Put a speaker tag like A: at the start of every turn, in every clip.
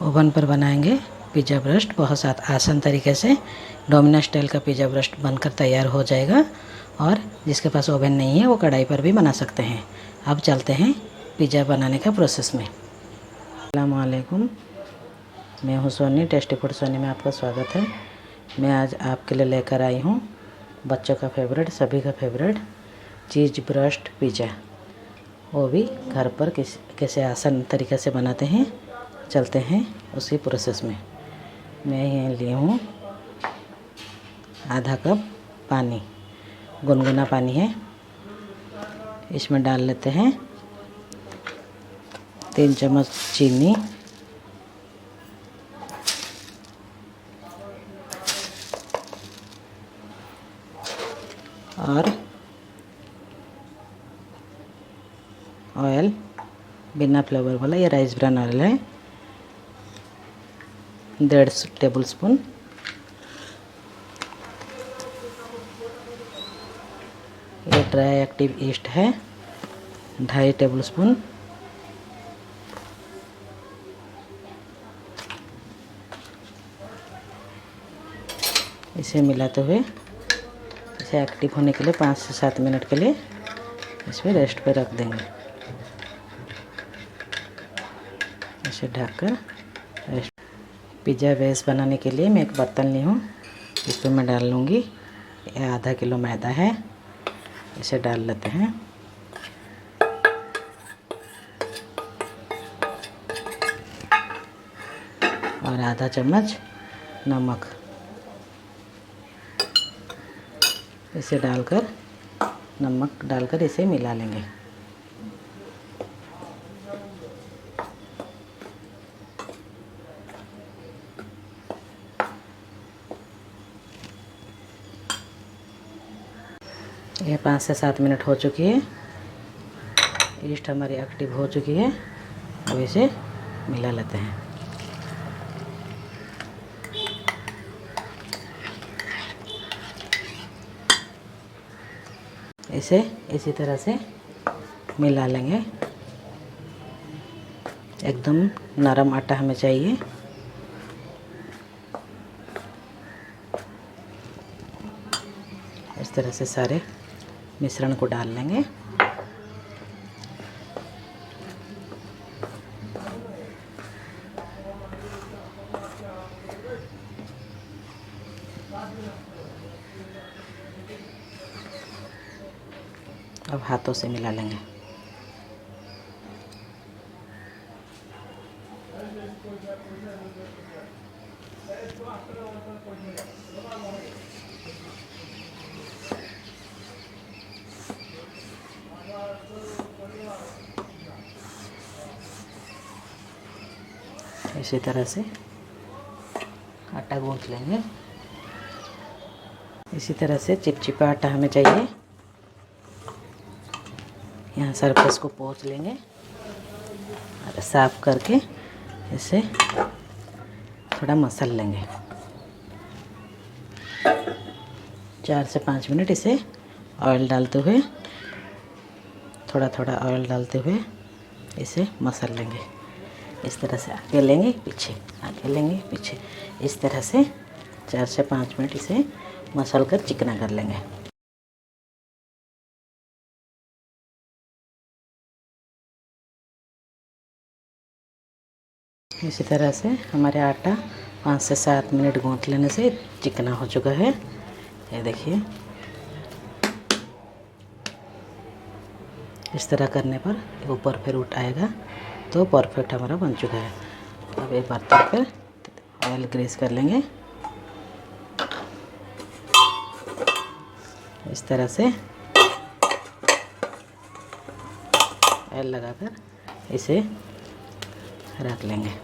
A: Oven पर बनाएंगे pizza burst. बहुत आसान तरीके से डोमिनोज स्टाइल का पिज़्ज़ा ब्रस्ट बनकर तैयार हो जाएगा। और जिसके पास ओवन नहीं है वो कढ़ाई पर भी बना सकते हैं। अब चलते हैं पिज़्ज़ा बनाने का प्रोसेस में। अस्सलाम वालेकुम, मैं हूँ सोनी, टेस्टी फूड सोनी में आपका स्वागत है। मैं आज आपके लिए लेकर आई हूँ बच्चों का फेवरेट, सभी का फेवरेट चीज़ ब्रस्ट पिज़्ज़ा, वो भी घर पर कैसे आसान तरीके से बनाते हैं। चलते हैं उसी प्रोसेस में। मैं यहाँ ली हूँ आधा कप पानी, गुनगुना पानी है। इसमें डाल लेते हैं 3 चम्मच चीनी, और ऑयल बिना फ्लेवर वाला, ये राइस ब्रान ऑयल है, 1.5 टेबल स्पून। ये ड्राई एक्टिव ईस्ट है 2.5 टेबल स्पून। इसे मिलाते हुए इसे एक्टिव होने के लिए 5 से 7 मिनट के लिए इसमें रेस्ट पे रख देंगे। इसे ढककर रेस्ट। पिज़्ज़ा बेस बनाने के लिए मैं एक बर्तन ली हूँ। इस पर मैं डाल लूँगी, यह आधा किलो मैदा है। इसे डाल लेते हैं। और आधा चम्मच नमक, इसे डालकर नमक डालकर इसे मिला लेंगे। यह 5 से 7 मिनट हो चुकी है। ईस्ट हमारी एक्टिव हो चुकी है। अब इसे मिला लेते हैं। इसे इसी तरह से मिला लेंगे। एकदम नरम आटा हमें चाहिए। इस तरह से सारे मिश्रण को डाल लेंगे। अब हाथों से मिला लेंगे। इसी तरह से आटा गूंथ लेंगे। इसी तरह से चिपचिपा आटा हमें चाहिए। यहाँ सरफेस को पोंछ लेंगे और साफ करके इसे थोड़ा मसल लेंगे। 4 से 5 मिनट इसे ऑयल डालते हुए, थोड़ा थोड़ा ऑयल डालते हुए इसे मसल लेंगे। इस तरह से आगे लेंगे पीछे, आगे लेंगे पीछे। इस तरह से 4 से 5 मिनट इसे मसल कर चिकना कर लेंगे। इसी तरह से हमारे आटा 5 से 7 मिनट गूंथ लेने से चिकना हो चुका है। ये देखिए, इस तरह करने पर ऊपर फिर उठ आएगा तो परफेक्ट हमारा बन चुका है। अब एक बर्तन पर ऑयल ग्रीस कर लेंगे। इस तरह से ऑयल लगाकर इसे रख लेंगे।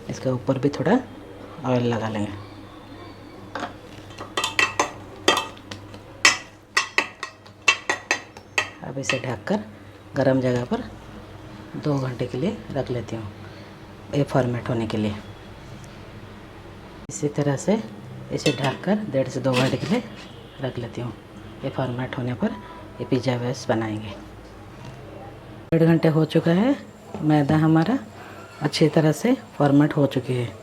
A: इसके ऊपर भी थोड़ा ऑयल लगा लेंगे। अब इसे ढककर गरम जगह पर 2 घंटे के लिए रख लेती हूँ, ये फॉर्मेट होने के लिए। इसी तरह से इसे ढककर 1.5 से 2 घंटे के लिए रख लेती हूँ। ये फॉर्मेट होने पर ये पिज़्ज़ा बेस बनाएंगे। 1.5 घंटे हो चुका है, मैदा हमारा अच्छी तरह से फॉर्मेट हो चुकी है।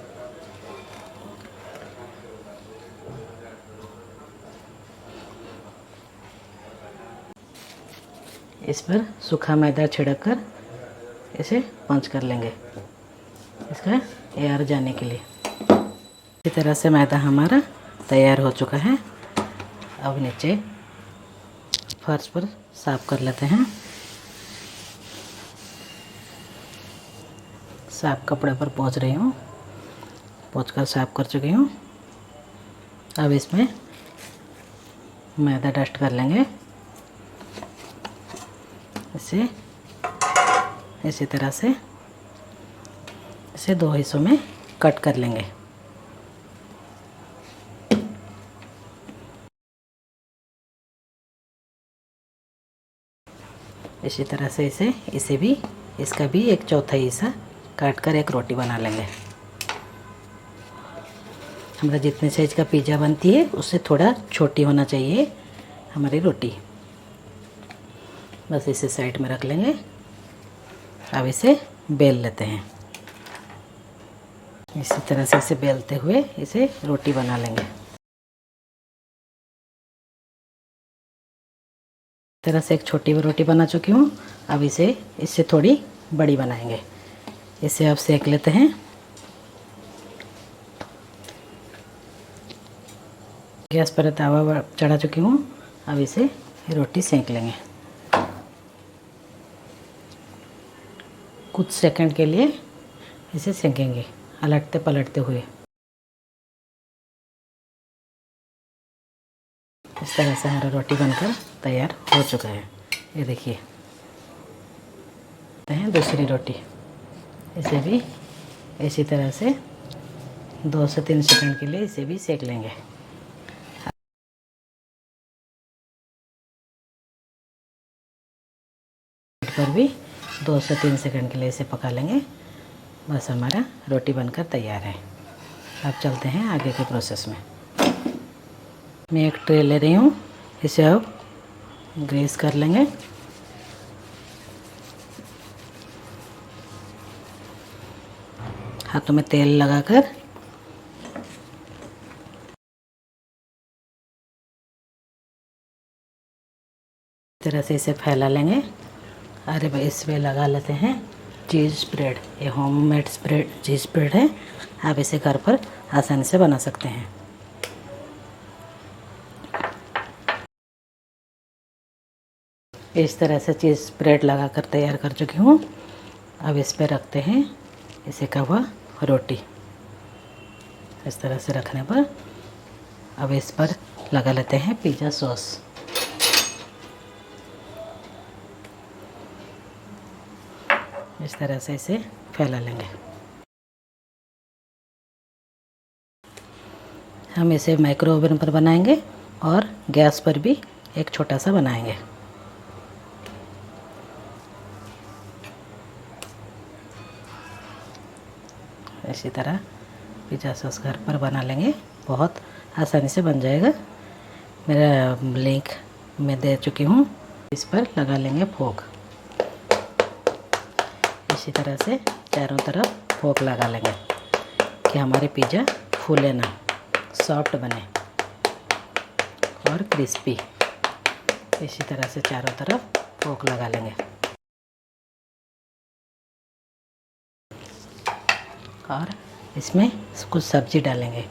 A: इस पर सूखा मैदा छिड़क कर इसे पंच कर लेंगे, इसका एयर जाने के लिए। इसी तरह से मैदा हमारा तैयार हो चुका है। अब नीचे फर्श पर साफ कर लेते हैं। साफ कपड़े पर पोंछ रही हूँ, पोंछ कर साफ कर चुकी हूँ। अब इसमें मैदा डस्ट कर लेंगे। इसे इसी तरह से इसे 2 हिस्सों में कट कर लेंगे। इसी तरह से इसे भी इसका भी एक चौथाई हिस्सा काट कर एक रोटी बना लेंगे। हमारा जितने साइज का पिज़्ज़ा बनती है उससे थोड़ा छोटी होना चाहिए हमारी रोटी। बस इसे साइड में रख लेंगे। अब इसे बेल लेते हैं। इसी तरह से इसे बेलते हुए इसे रोटी बना लेंगे। इस तरह से एक छोटी रोटी बना चुकी हूँ। अब इससे थोड़ी बड़ी बनाएंगे। इसे अब सेक लेते हैं। गैस पर तवा चढ़ा चुकी हूँ। अब इसे रोटी सेक लेंगे। कुछ सेकंड के लिए इसे सेकेंगे, अलटते पलटते हुए। इस तरह से हमारा रोटी बनकर तैयार हो चुका है। ये देखिए, दूसरी रोटी। इसे भी इसी तरह से 2 से 3 सेकंड के लिए इसे भी सेक लेंगे। पर भी 2 से 3 सेकंड के लिए इसे पका लेंगे। बस हमारा रोटी बनकर तैयार है। अब चलते हैं आगे के प्रोसेस में। मैं एक ट्रे ले रही हूँ। इसे अब ग्रीस कर लेंगे। हाथों में तेल लगाकर इस तरह से इसे फैला लेंगे। अरे भाई, इसमें लगा लेते हैं चीज़ स्प्रेड। ये होममेड स्प्रेड चीज़ स्प्रेड है। आप इसे घर पर आसानी से बना सकते हैं। इस तरह से चीज़ स्प्रेड लगाकर तैयार कर चुकी हूँ। अब इस पर रखते हैं इसे का हुआ रोटी। इस तरह से रखने पर अब इस पर लगा लेते हैं पिज़्ज़ा सॉस। इस तरह से इसे फैला लेंगे। हम इसे माइक्रो ओवन पर बनाएंगे और गैस पर भी एक छोटा सा बनाएंगे। इसी तरह पिज़्ज़ा सॉस घर पर बना लेंगे, बहुत आसानी से बन जाएगा। मेरा लिंक मैं दे चुकी हूँ। इस पर लगा लेंगे फोक। इसी तरह से चारों तरफ फोक लगा लेंगे कि हमारे पिज़्ज़ा फूले ना, सॉफ्ट बने और क्रिस्पी। इसी तरह से चारों तरफ फोक लगा लेंगे और इसमें कुछ सब्ज़ी डालेंगे।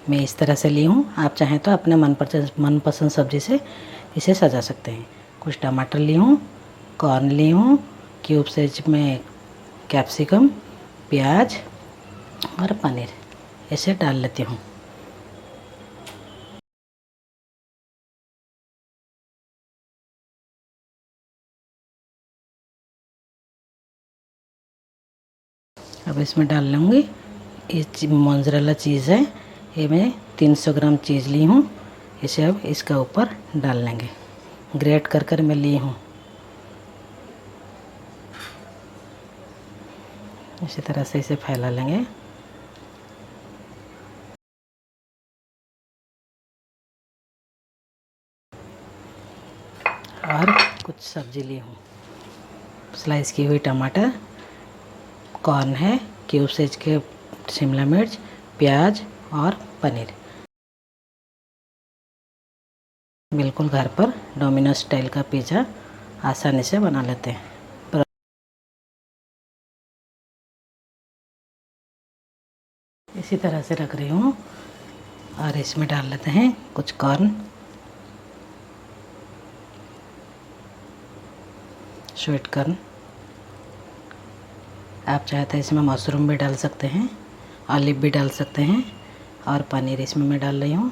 A: मैं इस तरह से ली हूँ। आप चाहें तो अपने मनपसंद सब्ज़ी से इसे सजा सकते हैं। कुछ टमाटर ली हूँ, कॉर्न ली हूँ, क्यूब साइज में कैप्सिकम, प्याज और पनीर इसे डाल लेती हूँ। अब इसमें डाल लूँगी ये मोज़रेला चीज़ है। ये मैं 300 ग्राम चीज़ ली हूँ। इसे अब इसका ऊपर डाल लेंगे। ग्रेट कर मैं ली हूँ। इसी तरह से इसे फैला लेंगे। और कुछ सब्जी ली हूँ। स्लाइस की हुई टमाटर, कॉर्न है, क्यूब साइज के शिमला मिर्च, प्याज और पनीर। बिल्कुल घर पर डोमिनोज स्टाइल का पिज़्ज़ा आसानी से बना लेते हैं। इसी तरह से रख रही हूँ और इसमें डाल लेते हैं कुछ कॉर्न, स्वीट कॉर्न। आप चाहे तो इसमें मशरूम भी डाल सकते हैं, ऑलिव भी डाल सकते हैं, और पनीर इसमें मैं डाल रही हूँ।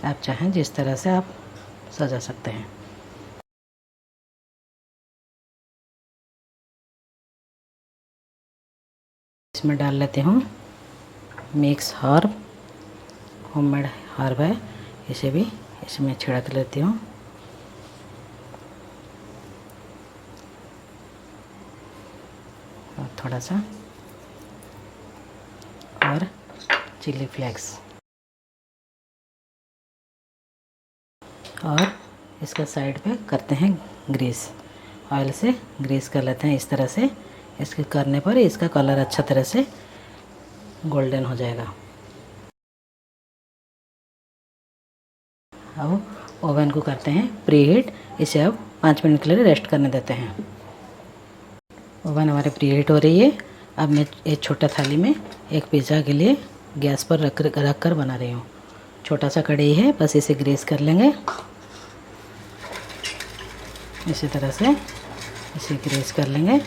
A: आप चाहें जिस तरह से आप सजा सकते हैं। इसमें डाल लेती हूँ मिक्स हर्ब, होममेड हर्ब है, इसे भी इसमें छिड़क लेती हूँ। और थोड़ा सा और चिली फ्लेक्स, और इसका साइड पे करते हैं ग्रीस। ऑयल से ग्रीस कर लेते हैं इस तरह से। इसके करने पर इसका कलर अच्छा तरह से गोल्डन हो जाएगा। अब ओवन को करते हैं प्री हीट। इसे अब 5 मिनट के लिए रेस्ट करने देते हैं। ओवन हमारे प्री हीट हो रही है। अब मैं एक छोटा थाली में एक पिज़्ज़ा के लिए गैस पर रख कर बना रही हूँ। छोटा सा कढ़ाई है, बस इसे ग्रीस कर लेंगे इसी तरह से। इसे ग्रीस कर लेंगे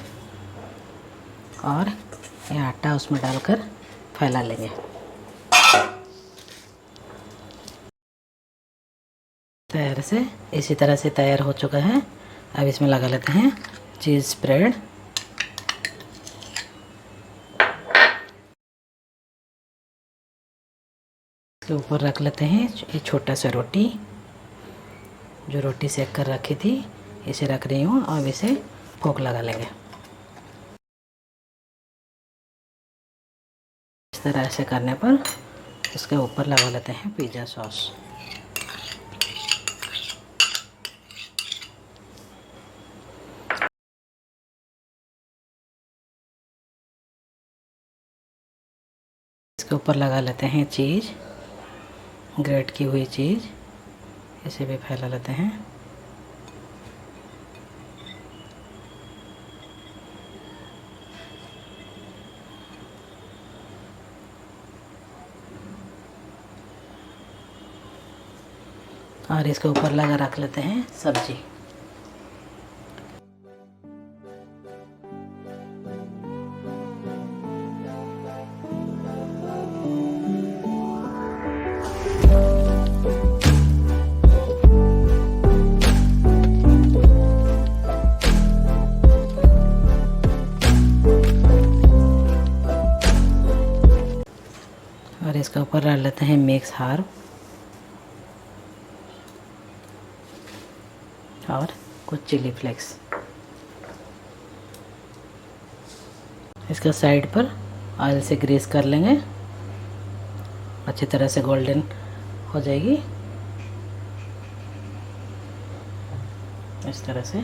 A: और ये आटा उसमें डालकर फैला लेंगे। तैयार से इसी तरह से तैयार हो चुका है। अब इसमें लगा लेते हैं चीज़ स्प्रेड। इसके ऊपर रख लेते हैं ये छोटा सा रोटी, जो रोटी सेक कर रखी थी, इसे रख रही हूँ। अब इसे फोक लगा लेंगे। इस तरह से करने पर इसके ऊपर लगा लेते हैं पिज़्ज़ा सॉस। इसके ऊपर लगा लेते हैं चीज़, ग्रेट की हुई चीज़, इसे भी फैला लेते हैं। और इसके ऊपर लगा रख लेते हैं सब्जी। और इसके ऊपर डाल लेते हैं मिक्स हर्ब और कुछ चिली फ्लेक्स। इसका साइड पर ऑयल से ग्रीस कर लेंगे, अच्छी तरह से गोल्डन हो जाएगी इस तरह से।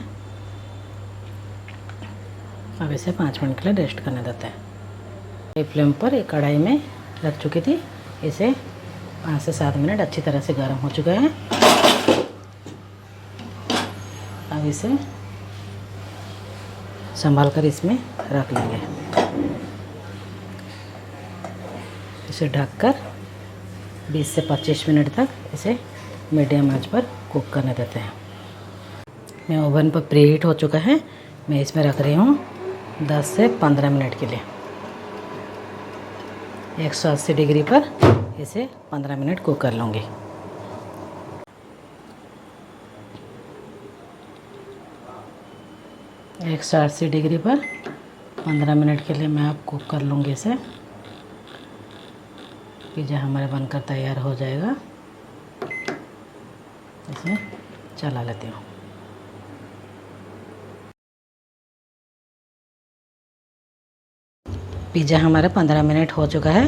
A: अब इसे 5 मिनट के लिए रेस्ट करने देते हैं। हाई फ्लेम पर एक कढ़ाई में रख चुकी थी, इसे 5 से 7 मिनट अच्छी तरह से गर्म हो चुका है। अब इसे संभाल कर इसमें रख लेंगे। इसे ढककर 20 से 25 मिनट तक इसे मीडियम आंच पर कुक करने देते हैं। मैं ओवन पर प्री हीट हो चुका है, मैं इसमें रख रही हूँ 10 से 15 मिनट के लिए। 180 डिग्री पर इसे 15 मिनट कुक कर लूँगी। 180 डिग्री पर 15 मिनट के लिए मैं अब कुक कर लूँगी इसे। पिज़्ज़ा हमारे बनकर तैयार हो जाएगा। इसे चला लेती हूँ। पिज़्ज़ा हमारा 15 मिनट हो चुका है।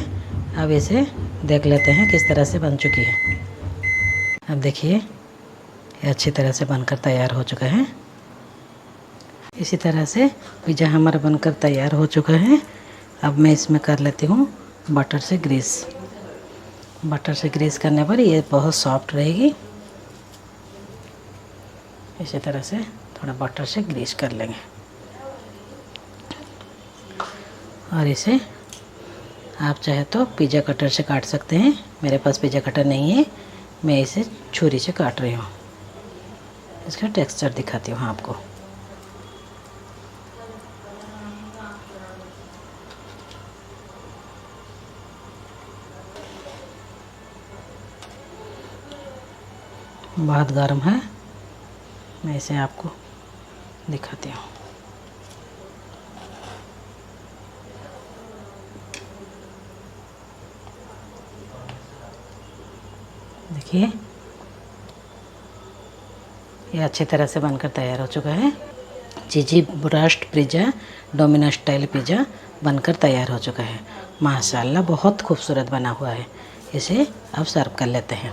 A: अब इसे देख लेते हैं किस तरह से बन चुकी है। अब देखिए ये अच्छी तरह से बनकर तैयार हो चुका है। इसी तरह से पिज़्ज़ा हमारा बनकर तैयार हो चुका है। अब मैं इसमें कर लेती हूँ बटर से ग्रीस। बटर से ग्रीस करने पर ये बहुत सॉफ्ट रहेगी। इसी तरह से थोड़ा बटर से ग्रीस कर लेंगे और इसे आप चाहे तो पिज़्ज़ा कटर से काट सकते हैं। मेरे पास पिज़्ज़ा कटर नहीं है, मैं इसे छुरी से काट रही हूँ। इसका टेक्सचर दिखाती हूँ आपको। बहुत गर्म है, मैं इसे आपको दिखाती हूँ। देखिए ये अच्छी तरह से बनकर तैयार हो चुका है। Cheesy burst pizza Domino's style pizza बनकर तैयार हो चुका है। माशाल्लाह बहुत खूबसूरत बना हुआ है। इसे अब सर्व कर लेते हैं।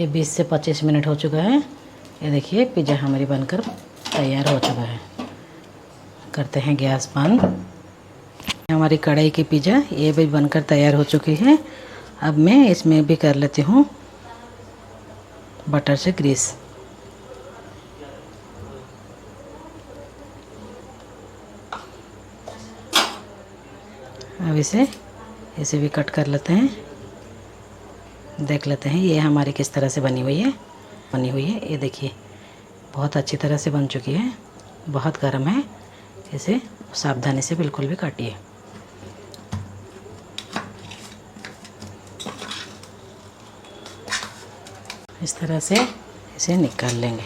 A: ये 20 से 25 मिनट हो चुका है। ये देखिए पिज़्ज़ा हमारी बनकर तैयार हो चुका है। करते हैं गैस बंद। हमारी कढ़ाई की पिज़्ज़ा ये भी बनकर तैयार हो चुकी है। अब मैं इसमें भी कर लेती हूँ बटर से ग्रीस। अब इसे भी कट कर लेते हैं। देख लेते हैं ये हमारी किस तरह से बनी हुई है। ये देखिए बहुत अच्छी तरह से बन चुकी है। बहुत गर्म है, इसे सावधानी से बिल्कुल भी काटिए। इस तरह से इसे निकाल लेंगे।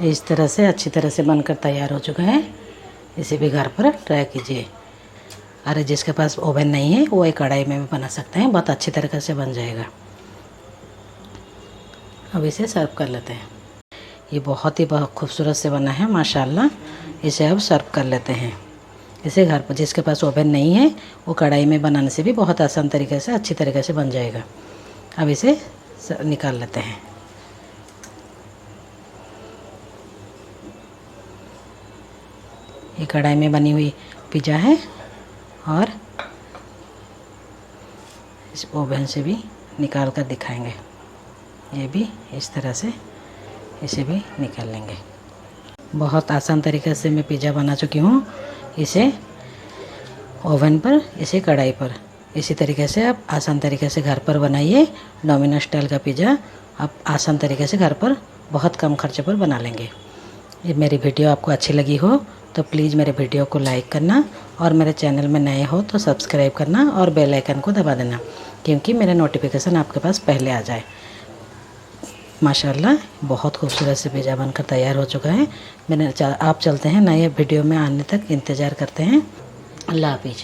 A: इस तरह से अच्छी तरह से बनकर तैयार हो चुका है। इसे भी घर पर ट्राई कीजिए। अरे जिसके पास ओवन नहीं है वो एक कढ़ाई में भी बना सकते हैं, बहुत अच्छी तरीके से बन जाएगा। अब इसे सर्व कर लेते हैं। ये बहुत ही खूबसूरत से बना है माशाल्लाह। इसे अब सर्व कर लेते हैं। इसे घर पर जिसके पास ओवन नहीं है वो कढ़ाई में बनाने से भी बहुत आसान तरीके से अच्छी तरीके से बन जाएगा। अब इसे निकाल लेते हैं। ये कढ़ाई में बनी हुई पिज़्ज़ा है और इस ओवन से भी निकाल कर दिखाएंगे। ये भी इस तरह से इसे भी निकाल लेंगे। बहुत आसान तरीके से मैं पिज़्ज़ा बना चुकी हूँ। इसे ओवन पर, इसे कढ़ाई पर, इसी तरीके से आप आसान तरीके से घर पर बनाइए। डोमिनोज स्टाइल का पिज़्ज़ा आप आसान तरीके से घर पर बहुत कम खर्चे पर बना लेंगे। ये मेरी वीडियो आपको अच्छी लगी हो तो प्लीज़ मेरे वीडियो को लाइक करना और मेरे चैनल में नए हो तो सब्सक्राइब करना और बेल आइकन को दबा देना, क्योंकि मेरे नोटिफिकेशन आपके पास पहले आ जाए। माशाल्लाह बहुत खूबसूरत से पिज़्ज़ा बनकर तैयार हो चुका है। आप चलते हैं नए वीडियो में आने तक इंतज़ार करते हैं। अल्लाह हाफिज़।